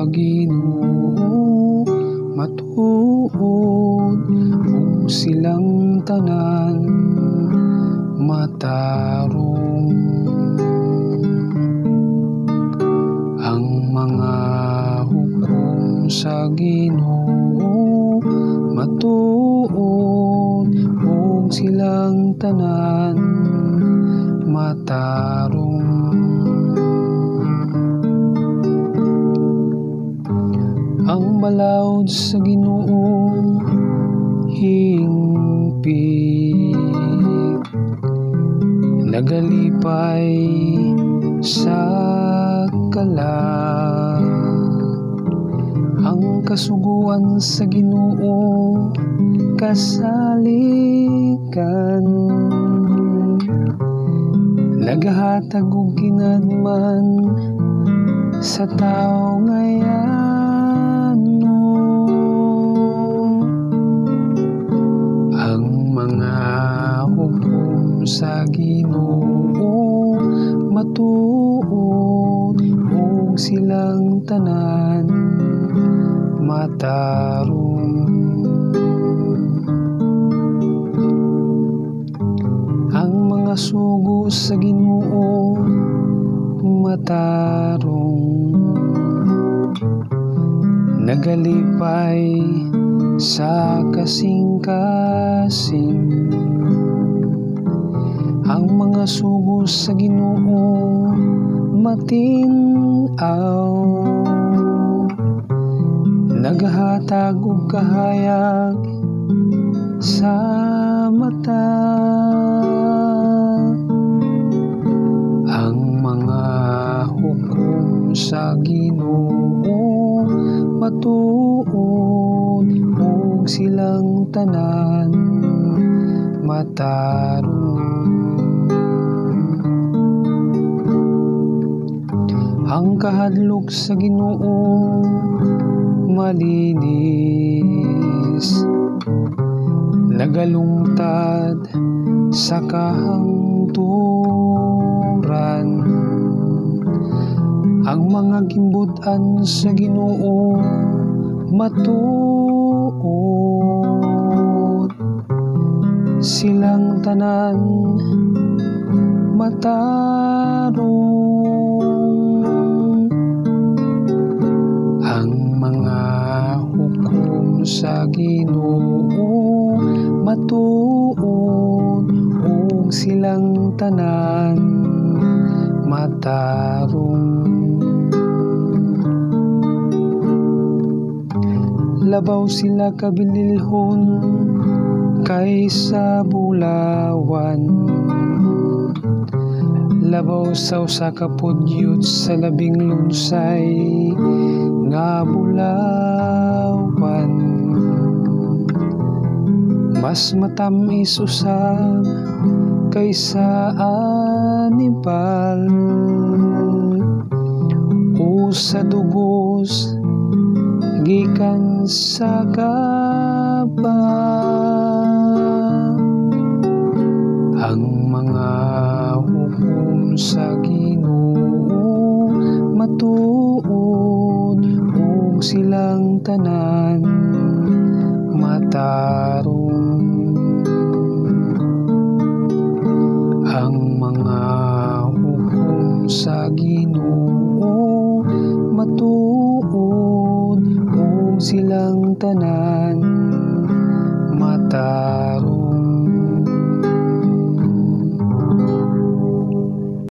Ginoo matuod, ug silang tanan matarong. Ang mga hukom sa Ginoo matuod, ug silang tanan matarong. Ang balaod sa Ginoo hingpit, nagalipay sa kalag. Ang kasuguan sa Ginoo kasalikan, nagahatag og kinadman sa tao ngayon. Ang mga hukom sa Ginoo matuod, ug silang tanan matarong. Ang mga sugo sa Ginoo matarong, nagalipay sa kasing-kasing. Ang mga sugo sa Ginoo matin-aw, nagahatag og kahayag sa mata. Ang mga hukom sa Ginoo matuod, ug silang tanan matarong. Ang kahadlok sa Ginoo malinis, nagalungtad sa kahangturan. Ang mga gimbut-an sa Ginoo matuod, silang tanan matarong. Ang mga hukom sa Ginoo matuod, ug silang tanan matarong. Labaw sila kabililhon kaysa bulawan, labaw sa usa ka pudyot sa labing lunsay nga bulawan. Mas matamis usab kaysa anibal, o sa dugos gikan sa kaba. Ang mga hukom sa Ginoo matuod, ug silang tanan matarong. Ang mga hukom sa Ginoo matuod, ug silang tanan matarong.